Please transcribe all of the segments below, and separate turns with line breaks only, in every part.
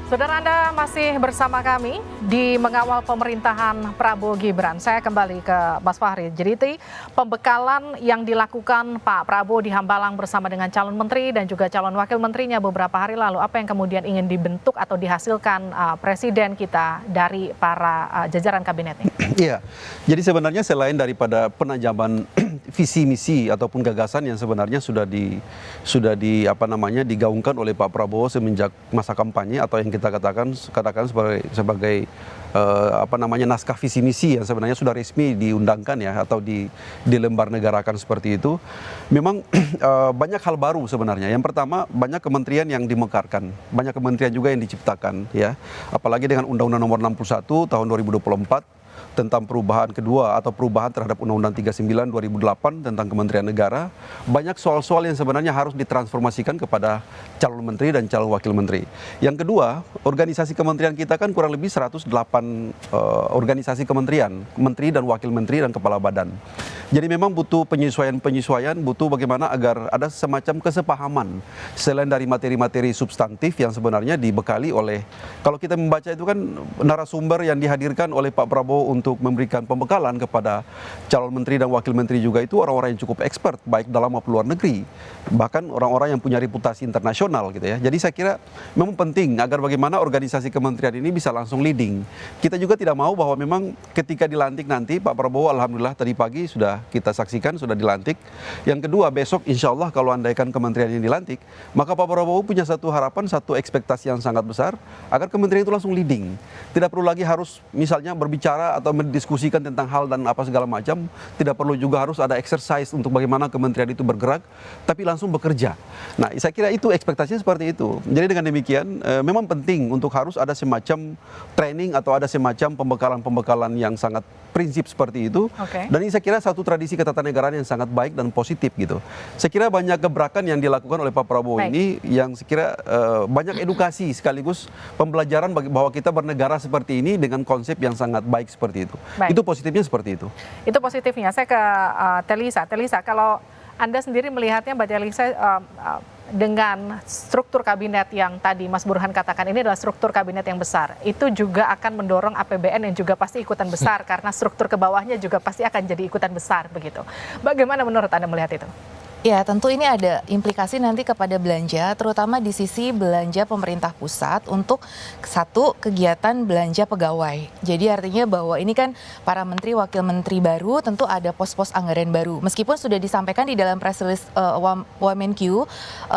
Saudara, Anda masih bersama kami di mengawal pemerintahan Prabowo Gibran. Saya kembali ke Mas Fahri. Jadi pembekalan yang dilakukan Pak Prabowo di Hambalang bersama dengan calon menteri dan juga calon wakil menterinya beberapa hari lalu, apa yang kemudian ingin dibentuk atau dihasilkan presiden kita dari para jajaran kabinetnya?
Iya, jadi sebenarnya selain daripada penajaman visi misi ataupun gagasan yang sebenarnya sudah digaungkan oleh Pak Prabowo semenjak masa kampanye atau yang kita katakan sebagai naskah visi misi yang sebenarnya sudah resmi diundangkan ya atau dilembar negarakan seperti itu. Memang banyak hal baru sebenarnya. Yang pertama, banyak kementerian yang dimekarkan, banyak kementerian juga yang diciptakan ya. Apalagi dengan Undang-Undang Nomor 61 tahun 2024 tentang perubahan kedua atau perubahan terhadap Undang-Undang 39 2008 tentang Kementerian Negara, banyak soal-soal yang sebenarnya harus ditransformasikan kepada calon menteri dan calon wakil menteri. Yang kedua, organisasi kementerian kita kan kurang lebih 108 organisasi kementerian, menteri dan wakil menteri dan kepala badan. Jadi memang butuh penyesuaian, butuh bagaimana agar ada semacam kesepahaman selain dari materi-materi substantif yang sebenarnya dibekali oleh, kalau kita membaca itu kan narasumber yang dihadirkan oleh Pak Prabowo untuk memberikan pembekalan kepada calon menteri dan wakil menteri juga itu orang-orang yang cukup expert baik dalam maupun luar negeri, bahkan orang-orang yang punya reputasi internasional gitu ya. Jadi saya kira memang penting agar bagaimana organisasi kementerian ini bisa langsung leading. Kita juga tidak mau bahwa memang ketika dilantik nanti Pak Prabowo alhamdulillah tadi pagi sudah kita saksikan sudah dilantik. Yang kedua, besok insya Allah kalau andaikan kementerian ini dilantik, maka Pak Prabowo punya satu harapan, satu ekspektasi yang sangat besar agar kementerian itu langsung leading. Tidak perlu lagi harus misalnya berbicara atau mendiskusikan tentang hal dan apa segala macam. Tidak perlu juga harus ada exercise untuk bagaimana kementerian itu bergerak, tapi langsung bekerja. Nah, saya kira itu ekspektasinya seperti itu. Jadi dengan demikian memang penting untuk harus ada semacam training atau ada semacam pembekalan-pembekalan yang sangat prinsip seperti itu.
Okay.
Dan ini saya kira satu tradisi ketatanegaraan yang sangat baik dan positif gitu. Saya kira banyak gebrakan yang dilakukan oleh Pak Prabowo ini yang saya kira banyak edukasi sekaligus pembelajaran bahwa kita bernegara seperti ini dengan konsep yang sangat baik seperti itu. Itu positifnya seperti itu.
Itu positifnya. Saya ke Telisa. Telisa, kalau Anda sendiri melihatnya, Mbak Telisa, dengan struktur kabinet yang tadi Mas Burhan katakan ini adalah struktur kabinet yang besar, itu juga akan mendorong APBN yang juga pasti ikutan besar karena struktur ke bawahnya juga pasti akan jadi ikutan besar begitu. Bagaimana menurut Anda melihat itu?
Ya, tentu ini ada implikasi nanti kepada belanja, terutama di sisi belanja pemerintah pusat untuk satu kegiatan belanja pegawai. Jadi artinya bahwa ini kan para menteri, wakil menteri baru tentu ada pos-pos anggaran baru. Meskipun sudah disampaikan di dalam press release Wamenkyu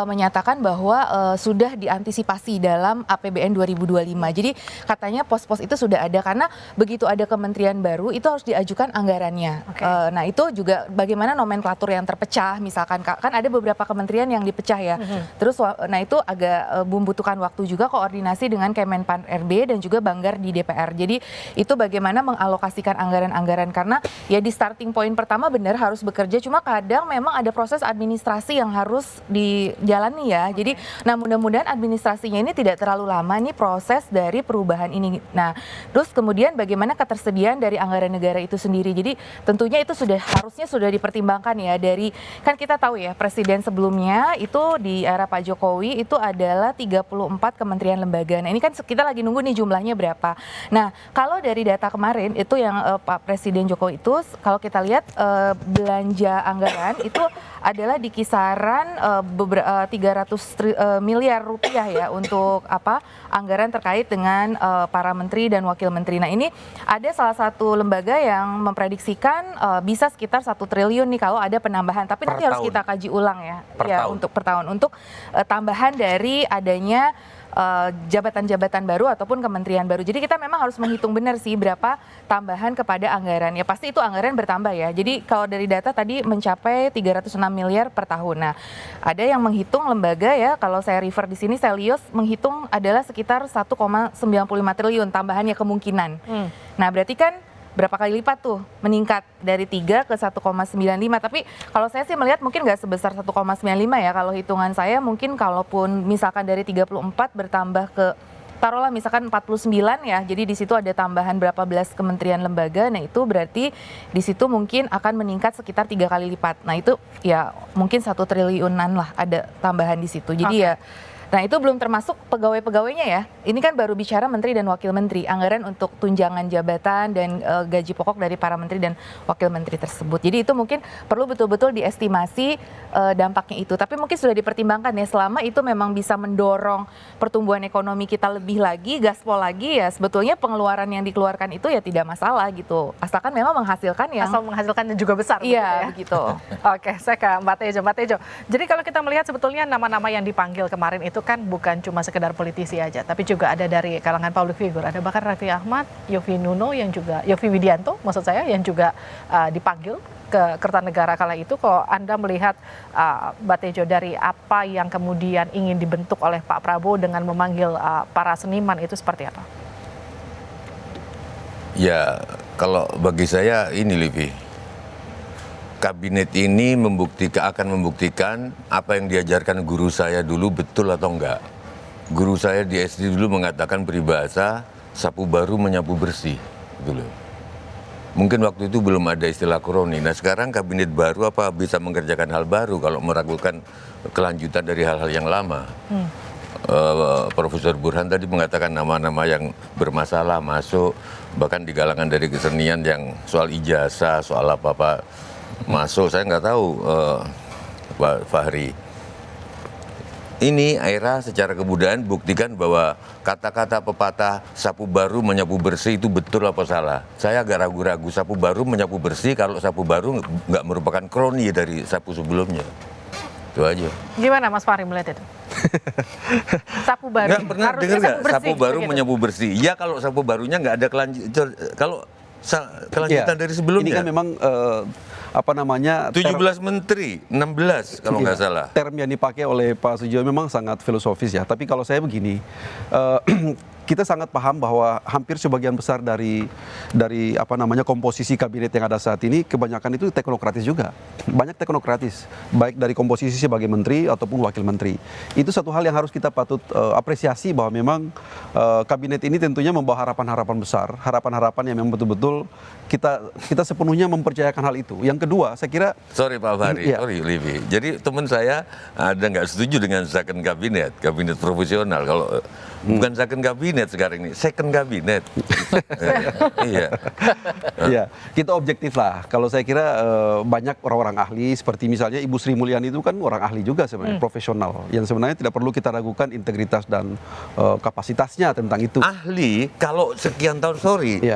menyatakan bahwa sudah diantisipasi dalam APBN 2025. Jadi katanya pos-pos itu sudah ada karena begitu ada kementerian baru itu harus diajukan anggarannya. Okay. Nah itu juga bagaimana nomenklatur yang terpecah misalkan. Kan ada beberapa kementerian yang dipecah ya. Terus nah itu agak membutuhkan waktu juga koordinasi dengan Kemenpan RB dan juga Banggar di DPR. Jadi itu bagaimana mengalokasikan anggaran-anggaran karena ya di starting point pertama benar harus bekerja, cuma kadang memang ada proses administrasi yang harus dijalani ya. Jadi nah mudah-mudahan administrasinya ini tidak terlalu lama nih proses dari perubahan ini. Nah, terus kemudian bagaimana ketersediaan dari anggaran negara itu sendiri. Jadi tentunya itu harusnya sudah dipertimbangkan ya dari kan kita tahu ya presiden sebelumnya itu di era Pak Jokowi itu adalah 34 kementerian lembaga. Nah ini kan kita lagi nunggu nih jumlahnya berapa. Nah kalau dari data kemarin itu yang Pak Presiden Jokowi itu kalau kita lihat belanja anggaran itu adalah di kisaran 300 miliar rupiah ya untuk anggaran terkait dengan para menteri dan wakil menteri. Nah ini ada salah satu lembaga yang memprediksikan bisa sekitar 1 triliun nih kalau ada penambahan. Tapi nanti harus kita kaji ulang ya, untuk per tahun untuk tambahan dari adanya jabatan-jabatan baru ataupun kementerian baru. Jadi kita memang harus menghitung benar sih berapa tambahan kepada anggaran. Ya pasti itu anggaran bertambah ya. Jadi kalau dari data tadi mencapai 306 miliar per tahun. Nah, ada yang menghitung lembaga ya, kalau saya refer di sini Selios menghitung adalah sekitar 1,95 triliun tambahannya kemungkinan. Nah, berarti kan berapa kali lipat tuh meningkat dari 3 ke 1,95. Tapi kalau saya sih melihat mungkin nggak sebesar 1,95 ya. Kalau hitungan saya mungkin kalaupun misalkan dari 34 bertambah ke taruhlah misalkan 49 ya. Jadi di situ ada tambahan berapa belas kementerian lembaga. Nah, itu berarti di situ mungkin akan meningkat sekitar 3 kali lipat. Nah, itu ya mungkin 1 triliunan lah ada tambahan di situ. Jadi ya Nah itu belum termasuk pegawai-pegawainya ya. Ini kan baru bicara menteri dan wakil menteri, anggaran untuk tunjangan jabatan dan gaji pokok dari para menteri dan wakil menteri tersebut. Jadi itu mungkin perlu betul-betul diestimasi dampaknya itu. Tapi mungkin sudah dipertimbangkan ya, selama itu memang bisa mendorong pertumbuhan ekonomi kita lebih lagi, gaspol lagi, ya sebetulnya pengeluaran yang dikeluarkan itu ya tidak masalah gitu. Asalkan memang menghasilkan yang...
Asal menghasilkannya juga besar.
Iya,
begitu.
begitu.
Oke, saya ke Mbak Tejo. Mbak Tejo, jadi kalau kita melihat sebetulnya nama-nama yang dipanggil kemarin itu kan bukan cuma sekedar politisi aja, tapi juga ada dari kalangan public figure. Ada bahkan Raffi Ahmad, Yovie Widianto, maksud saya, yang juga dipanggil ke Kertanegara kala itu. Kalau Anda melihat Mbak Tejo dari apa yang kemudian ingin dibentuk oleh Pak Prabowo dengan memanggil para seniman itu seperti apa?
Ya, kalau bagi saya ini Livi, kabinet ini akan membuktikan apa yang diajarkan guru saya dulu betul atau enggak. Guru saya di SD dulu mengatakan peribahasa sapu baru menyapu bersih, gitu loh. Mungkin waktu itu belum ada istilah kroni. Nah sekarang kabinet baru apa bisa mengerjakan hal baru kalau meragukan kelanjutan dari hal-hal yang lama. Profesor Burhan tadi mengatakan nama-nama yang bermasalah masuk, bahkan di kalangan dari kesenian yang soal ijazah, soal apa-apa masuk. Saya nggak tahu Pak Fahri. Ini Aira secara kebudayaan buktikan bahwa kata-kata pepatah sapu baru menyapu bersih itu betul apa salah. Saya agak ragu-ragu, sapu baru menyapu bersih kalau sapu baru nggak merupakan kroni dari sapu sebelumnya. Itu aja.
Gimana Mas Fahri melihat itu? Sapu baru
Nggak pernah dengar nggak sapu baru menyapu bersih? Ya kalau sapu barunya nggak ada kelanjutan dari sebelumnya.
Ini kan memang
17 menteri, 16 kalau nggak salah.
Term yang dipakai oleh Pak Sujiwo memang sangat filosofis ya. Tapi kalau saya begini, kita sangat paham bahwa hampir sebagian besar dari komposisi kabinet yang ada saat ini kebanyakan itu teknokratis juga. Banyak teknokratis, baik dari komposisi sebagai menteri ataupun wakil menteri. Itu satu hal yang harus kita patut apresiasi bahwa memang kabinet ini tentunya membawa harapan-harapan besar, harapan-harapan yang memang betul-betul kita sepenuhnya mempercayakan hal itu. Yang kedua, saya kira
sorry Pak Fahri, sorry Livi. Jadi teman saya ada nggak setuju dengan second kabinet profesional. Kalau bukan second kabinet sekarang ini, second kabinet. Iya.
Iya, kita objektif lah. Kalau saya kira banyak orang-orang ahli seperti misalnya Ibu Sri Mulyani itu kan orang ahli juga sebenarnya, profesional. Yang sebenarnya tidak perlu kita ragukan integritas dan kapasitasnya tentang itu.
Ahli, kalau sekian tahun,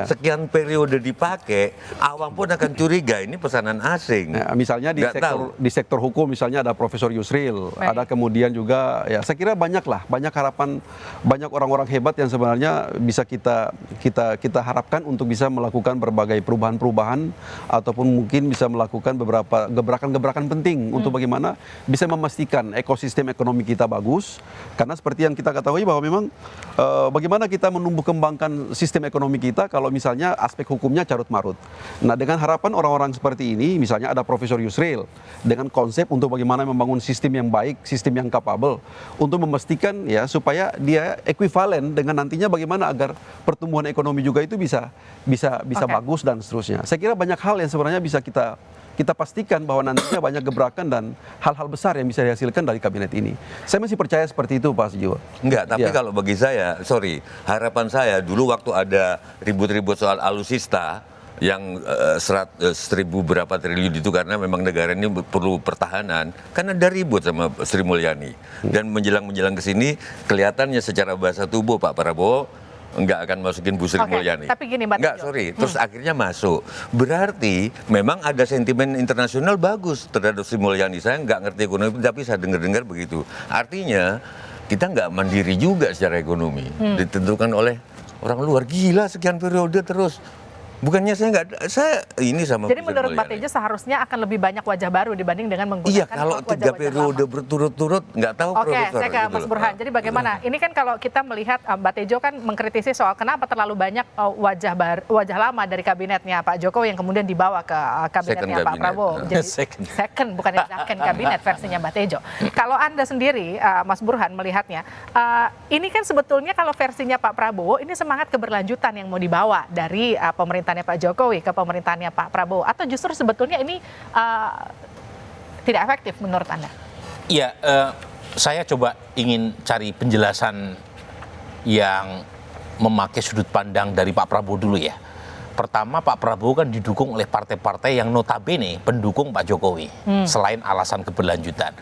sekian periode dipakai, awam pun akan curiga ini pesanan asing.
Nah, misalnya di sektor hukum misalnya ada Profesor Yusril, ada kemudian juga ya saya kira banyak harapan, banyak orang-orang hebat yang sebenarnya bisa kita harapkan untuk bisa melakukan berbagai perubahan-perubahan ataupun mungkin bisa melakukan beberapa gebrakan-gebrakan penting untuk bagaimana bisa memastikan ekosistem ekonomi kita bagus. Karena seperti yang kita ketahui bahwa memang bagaimana kita menumbuh kembangkan sistem ekonomi kita kalau misalnya aspek hukumnya carut marut. Nah, dengan harapan orang-orang seperti ini, misalnya ada Profesor Yusril dengan konsep untuk bagaimana membangun sistem yang baik, sistem yang capable untuk memastikan ya supaya dia ekuivalen dengan nantinya bagaimana agar pertumbuhan ekonomi juga itu bisa bagus dan seterusnya. Saya kira banyak hal yang sebenarnya bisa kita pastikan bahwa nantinya banyak gebrakan dan hal-hal besar yang bisa dihasilkan dari kabinet ini. Saya masih percaya seperti itu, Pak Sujiwo.
Enggak, tapi kalau bagi saya, harapan saya dulu waktu ada ribut-ribut soal alutsista yang 1.000 berapa triliun itu karena memang negara ini perlu pertahanan, kan ada ribut sama Sri Mulyani. Dan menjelang ke sini kelihatannya secara bahasa tubuh Pak Prabowo enggak akan masukin Bu Sri Mulyani.
Tapi gini Mbak
Tejo. Terus akhirnya masuk. Berarti memang ada sentimen internasional bagus terhadap Sri Mulyani. Saya enggak ngerti ekonomi, tapi saya dengar begitu. Artinya kita enggak mandiri juga secara ekonomi. Ditentukan oleh orang luar. Gila sekian periode terus. Bukannya saya ini sama.
Jadi menurut Mbak Tejo seharusnya akan lebih banyak wajah baru dibanding dengan menggunakan
Iya, kalau 3 periode berturut-turut nggak tahu.
Oke, saya ke Mas Burhan. Jadi bagaimana? Ini kan kalau kita melihat Mbak Tejo kan mengkritisi soal kenapa terlalu banyak wajah lama dari kabinetnya Pak Jokowi yang kemudian dibawa ke kabinetnya Pak Prabowo. Jadi second bukan second kabinet versinya Mbak Tejo. Kalau Anda sendiri Mas Burhan melihatnya, ini kan sebetulnya kalau versinya Pak Prabowo ini semangat keberlanjutan yang mau dibawa dari pemerintahan Pak Jokowi ke pemerintahannya Pak Prabowo, atau justru sebetulnya ini tidak efektif menurut Anda?
Iya, saya coba ingin cari penjelasan yang memakai sudut pandang dari Pak Prabowo dulu ya. Pertama, Pak Prabowo kan didukung oleh partai-partai yang notabene pendukung Pak Jokowi, selain alasan keberlanjutan.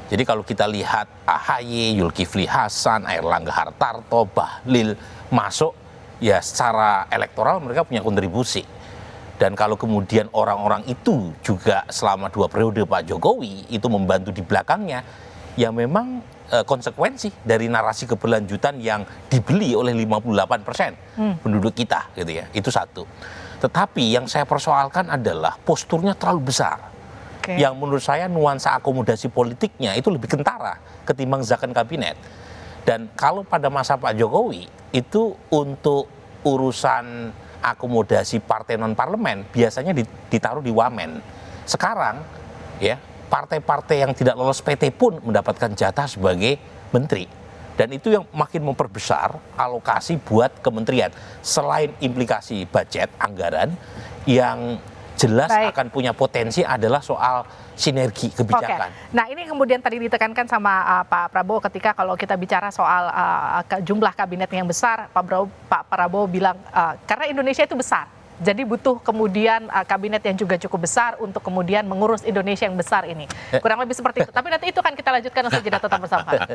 Jadi kalau kita lihat AHY, Zulkifli Hasan, Airlangga Hartarto, Bahlil masuk, ya secara elektoral mereka punya kontribusi. Dan kalau kemudian orang-orang itu juga selama 2 periode Pak Jokowi itu membantu di belakangnya, ya memang konsekuensi dari narasi keberlanjutan yang dibeli oleh 58% penduduk kita gitu ya. Itu satu. Tetapi yang saya persoalkan adalah posturnya terlalu besar. Yang menurut saya nuansa akomodasi politiknya itu lebih kentara ketimbang zakon kabinet. Dan kalau pada masa Pak Jokowi itu untuk urusan akomodasi partai non parlemen biasanya ditaruh di wamen. Sekarang ya partai-partai yang tidak lolos PT pun mendapatkan jatah sebagai menteri. Dan itu yang makin memperbesar alokasi buat kementerian. Selain implikasi budget, anggaran, yang jelas akan punya potensi adalah soal sinergi kebijakan.
Nah ini kemudian tadi ditekankan sama Pak Prabowo ketika kalau kita bicara soal jumlah kabinet yang besar, Pak Prabowo bilang karena Indonesia itu besar. Jadi butuh kemudian kabinet yang juga cukup besar untuk kemudian mengurus Indonesia yang besar ini. Kurang lebih seperti itu. Tapi nanti itu kan kita lanjutkan usai jeda, tetap bersama kami.